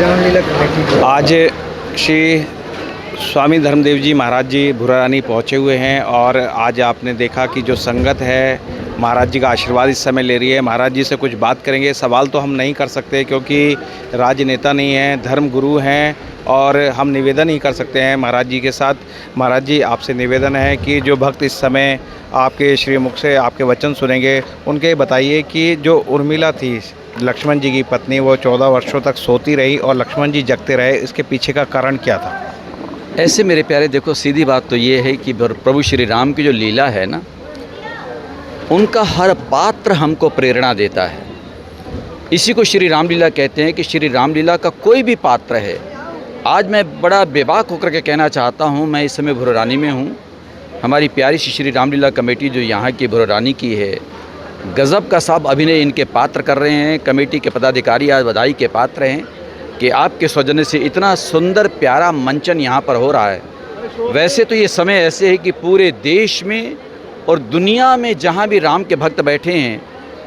Ramlila committee आज श्री स्वामी धर्मदेव जी महाराज जी भुरारानी पहुँचे हुए हैं और आज आपने देखा कि जो संगत है महाराज जी का आशीर्वाद इस समय ले रही है। महाराज जी से कुछ बात करेंगे। सवाल तो हम नहीं कर सकते क्योंकि राजनेता नहीं हैं, धर्म गुरु हैं और हम निवेदन ही कर सकते हैं महाराज जी के साथ। महाराज जी, आपसे निवेदन है कि जो भक्त इस समय आपके श्रीमुख से आपके वचन सुनेंगे, उनके बताइए कि जो उर्मिला थी लक्ष्मण जी की पत्नी, वो 14 वर्षों तक सोती रही और लक्ष्मण जी जगते रहे, इसके पीछे का कारण क्या था? ऐसे मेरे प्यारे, देखो सीधी बात तो ये है कि प्रभु श्री राम की जो लीला है ना, उनका हर पात्र हमको प्रेरणा देता है। इसी को श्री रामलीला कहते हैं कि श्री रामलीला का कोई भी पात्र है। आज मैं बड़ा बेबाक होकर के कहना चाहता हूँ, मैं इस समय भुरारानी में हूँ। हमारी प्यारी श्री रामलीला कमेटी जो यहाँ की भुरारानी की है, गज़ब का साहब अभिनय इनके पात्र कर रहे हैं। कमेटी के पदाधिकारी आज बधाई के पात्र हैं कि आपके सौजन्य से इतना सुंदर प्यारा मंचन यहाँ पर हो रहा है। वैसे तो ये समय ऐसे है कि पूरे देश में और दुनिया में जहाँ भी राम के भक्त बैठे हैं,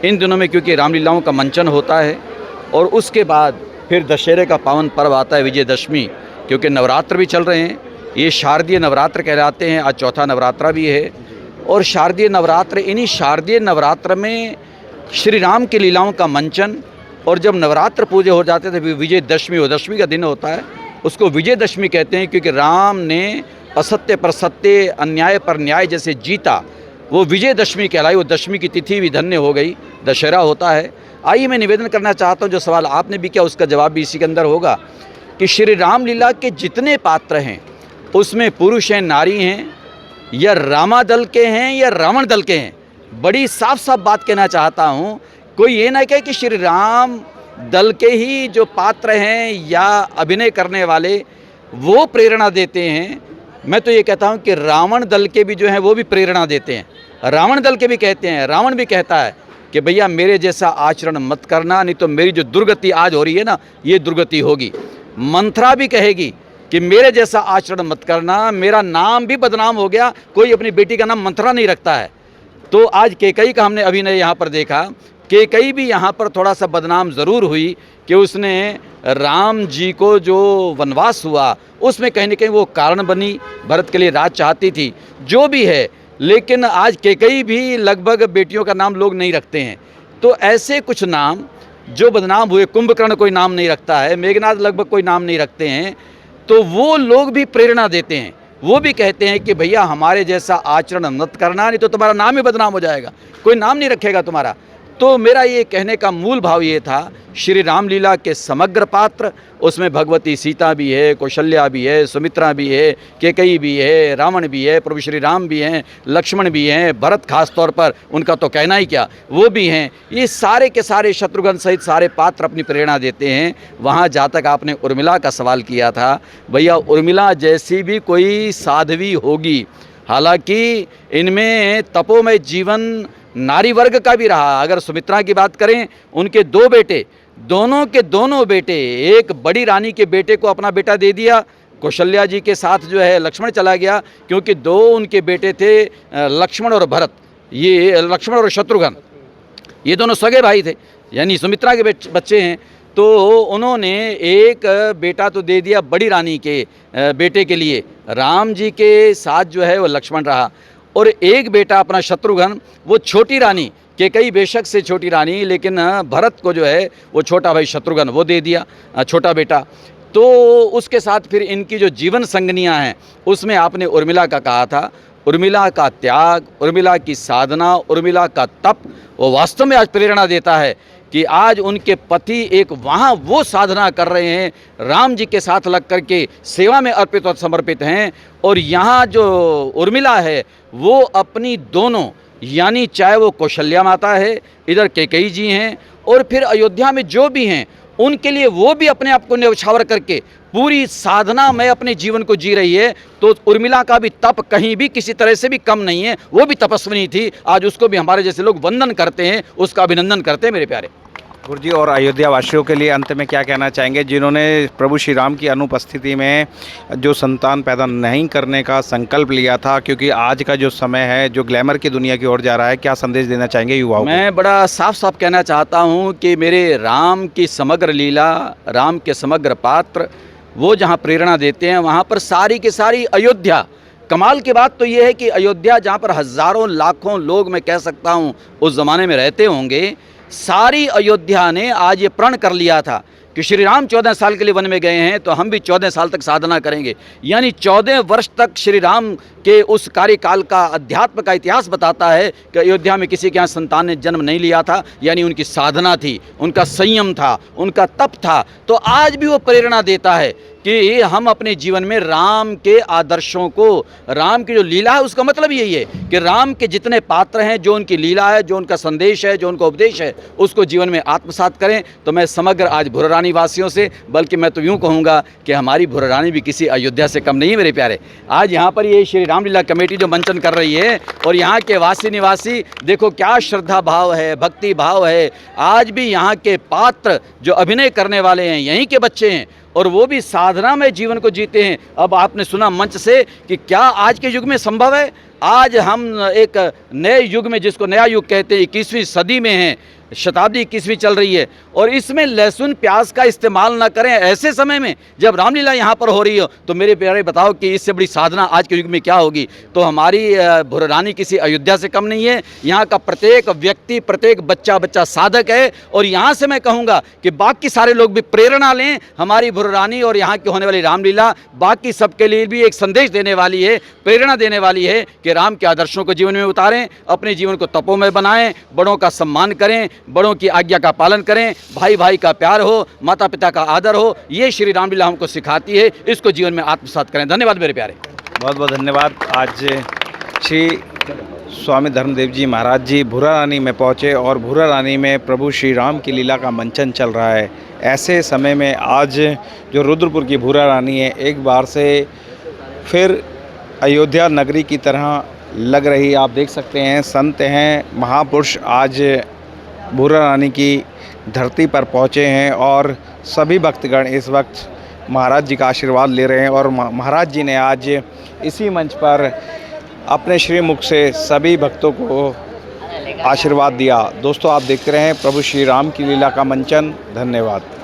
इन दिनों में क्योंकि रामलीलाओं का मंचन होता है और उसके बाद फिर दशहरे का पावन पर्व आता है, विजयदशमी, क्योंकि नवरात्र भी चल रहे हैं। ये शारदीय नवरात्र कहलाते हैं। आज चौथा नवरात्रा भी है और शारदीय नवरात्र, इन्हीं शारदीय नवरात्र में श्री राम की लीलाओं का मंचन। और जब नवरात्र पूजे हो जाते थे, विजयदशमी, वो दशमी का दिन होता है, उसको विजयदशमी कहते हैं क्योंकि राम ने असत्य पर सत्य, अन्याय पर न्याय जैसे जीता, वो विजयदशमी कहलाई। वो दशमी की तिथि भी धन्य हो गई, दशहरा होता है। आइए मैं निवेदन करना चाहता हूँ, जो सवाल आपने भी किया उसका जवाब भी इसी के अंदर होगा कि श्री रामलीला के जितने पात्र हैं उसमें पुरुष हैं, नारी हैं, या रामा दल के हैं या रावण दल के हैं। बड़ी साफ साफ बात कहना चाहता हूँ, कोई ये ना कहे कि श्री राम दल के ही जो पात्र हैं या अभिनय करने वाले वो प्रेरणा देते हैं। मैं तो ये कहता हूँ कि रावण दल के भी जो हैं वो भी प्रेरणा देते हैं। रावण दल के भी कहते हैं, रावण भी कहता है कि भैया मेरे जैसा आचरण मत करना, नहीं तो मेरी जो दुर्गति आज हो रही है ना, ये दुर्गति होगी। मंथरा भी कहेगी कि मेरे जैसा आचरण मत करना, मेरा नाम भी बदनाम हो गया। कोई अपनी बेटी का नाम मंथरा नहीं रखता है। तो आज कैकई का हमने अभिनय यहाँ पर देखा। कैकई भी यहाँ पर थोड़ा सा बदनाम ज़रूर हुई कि उसने राम जी को जो वनवास हुआ उसमें कहीं ना कहीं वो कारण बनी, भरत के लिए राज चाहती थी, जो भी है। लेकिन आज कैकई भी लगभग बेटियों का नाम लोग नहीं रखते हैं। तो ऐसे कुछ नाम जो बदनाम हुए, कुंभकर्ण कोई नाम नहीं रखता है, मेघनाथ लगभग कोई नाम नहीं रखते हैं, तो वो लोग भी प्रेरणा देते हैं। वो भी कहते हैं कि भैया हमारे जैसा आचरण मत करना, नहीं तो तुम्हारा नाम ही बदनाम हो जाएगा, कोई नाम नहीं रखेगा तुम्हारा। तो मेरा ये कहने का मूल भाव ये था, श्री रामलीला के समग्र पात्र, उसमें भगवती सीता भी है, कौशल्या भी है, सुमित्रा भी है, कैकई भी है, रावण भी है, प्रभु श्री राम भी हैं, लक्ष्मण भी हैं, भरत खास तौर पर उनका तो कहना ही क्या, वो भी हैं। ये सारे के सारे शत्रुघ्न सहित सारे पात्र अपनी प्रेरणा देते हैं। वहाँ जहाँ तक आपने उर्मिला का सवाल किया था, भैया उर्मिला जैसी भी कोई साध्वी होगी, हालांकि इनमें तपोमय जीवन नारी वर्ग का भी रहा। अगर सुमित्रा की बात करें, उनके दो बेटे, दोनों के दोनों बेटे, एक बड़ी रानी के बेटे को अपना बेटा दे दिया, कौशल्या जी के साथ जो है लक्ष्मण चला गया, क्योंकि दो उनके बेटे थे, लक्ष्मण और भरत, ये लक्ष्मण और शत्रुघ्न, ये दोनों सगे भाई थे, यानी सुमित्रा के बच्चे हैं। तो उन्होंने एक बेटा तो दे दिया बड़ी रानी के बेटे के लिए, राम जी के साथ जो है वो लक्ष्मण रहा, और एक बेटा अपना शत्रुघ्न, वो छोटी रानी, कैकई बेशक से छोटी रानी, लेकिन भरत को जो है वो छोटा भाई शत्रुघ्न वो दे दिया, छोटा बेटा। तो उसके साथ फिर इनकी जो जीवन संगनियाँ हैं उसमें आपने उर्मिला का कहा था। उर्मिला का त्याग, उर्मिला की साधना, उर्मिला का तप, वो वास्तव में आज प्रेरणा देता है कि आज उनके पति एक वहाँ वो साधना कर रहे हैं, राम जी के साथ लग कर के सेवा में अर्पित और समर्पित हैं। और यहाँ जो उर्मिला है वो अपनी दोनों, यानी चाहे वो कौशल्या माता है, इधर कैकई जी हैं, और फिर अयोध्या में जो भी हैं उनके लिए वो भी अपने आप को न्यौछावर करके पूरी साधना में अपने जीवन को जी रही है। तो उर्मिला का भी तप कहीं भी किसी तरह से भी कम नहीं है, वो भी तपस्विनी थी। आज उसको भी हमारे जैसे लोग वंदन करते हैं, उसका अभिनंदन करते हैं मेरे प्यारे। गुरुजी, और अयोध्या वासियों के लिए अंत में क्या कहना चाहेंगे जिन्होंने प्रभु श्री राम की अनुपस्थिति में जो संतान पैदा नहीं करने का संकल्प लिया था, क्योंकि आज का जो समय है जो ग्लैमर की दुनिया की ओर जा रहा है, क्या संदेश देना चाहेंगे युवाओं को? मैं बड़ा साफ साफ कहना चाहता हूँ कि मेरे राम की समग्र लीला, राम के समग्र पात्र वो जहाँ प्रेरणा देते हैं, वहाँ पर सारी की सारी अयोध्या। कमाल की बात तो ये है कि अयोध्या जहाँ पर हज़ारों लाखों लोग, मैं कह सकता हूँ, उस ज़माने में रहते होंगे, सारी अयोध्या ने आज ये प्रण कर लिया था कि श्री राम 14 साल के लिए वन में गए हैं तो हम भी 14 साल तक साधना करेंगे। यानी 14 वर्ष तक श्री राम के उस कार्यकाल का अध्यात्म का इतिहास बताता है कि अयोध्या में किसी के यहाँ संतान ने जन्म नहीं लिया था। यानी उनकी साधना थी, उनका संयम था, उनका तप था। तो आज भी वो प्रेरणा देता है कि हम अपने जीवन में राम के आदर्शों को, राम की जो लीला है, उसका मतलब यही है कि राम के जितने पात्र हैं, जो उनकी लीला है, जो उनका संदेश है, जो उनका उपदेश है, उसको जीवन में आत्मसात करें। तो मैं समग्र आज भुरारानी वासियों से, बल्कि मैं तो यूँ कहूँगा कि हमारी भुरारानी भी किसी अयोध्या से कम नहीं है मेरे प्यारे। आज यहाँ पर ये श्री रामलीला कमेटी जो मंचन कर रही है और यहाँ के वासी निवासी, देखो क्या श्रद्धा भाव है, भक्ति भाव है। आज भी यहाँ के पात्र जो अभिनय करने वाले हैं, यहीं के बच्चे हैं और वो भी साधना में जीवन को जीते हैं। अब आपने सुना मंच से कि क्या आज के युग में संभव है। आज हम एक नए युग में, जिसको नया युग कहते हैं, 21वीं सदी में हैं, शताब्दी 21वीं चल रही है और इसमें लहसुन प्याज का इस्तेमाल ना करें ऐसे समय में जब रामलीला यहाँ पर हो रही हो। तो मेरे प्यारे बताओ कि इससे बड़ी साधना आज के युग में क्या होगी। तो हमारी भुरारानी किसी अयोध्या से कम नहीं है। यहाँ का प्रत्येक व्यक्ति, प्रत्येक बच्चा साधक है। और यहाँ से मैं कहूँगा कि बाकी सारे लोग भी प्रेरणा लें। हमारी भुरारानी और यहाँ की होने वाली रामलीला बाकी सबके लिए भी एक संदेश देने वाली है, प्रेरणा देने वाली है कि राम के आदर्शों को जीवन में उतारें, अपने जीवन को तपों में बनाएं, बड़ों का सम्मान करें, बड़ों की आज्ञा का पालन करें, भाई भाई का प्यार हो, माता पिता का आदर हो। ये श्री रामलीला हमको सिखाती है, इसको जीवन में आत्मसात करें। धन्यवाद मेरे प्यारे। बहुत बहुत धन्यवाद। आज श्री स्वामी धर्मदेव जी महाराज जी भुरारानी में पहुँचे और भुरारानी में प्रभु श्री राम की लीला का मंचन चल रहा है। ऐसे समय में आज जो रुद्रपुर की भुरारानी है, एक बार से फिर अयोध्या नगरी की तरह लग रही। आप देख सकते हैं, संत हैं, महापुरुष आज भुरारानी की धरती पर पहुँचे हैं और सभी भक्तगण इस वक्त महाराज जी का आशीर्वाद ले रहे हैं। और महाराज जी ने आज इसी मंच पर अपने श्रीमुख से सभी भक्तों को आशीर्वाद दिया। दोस्तों, आप देखते रहें प्रभु श्री राम की लीला का मंचन। धन्यवाद।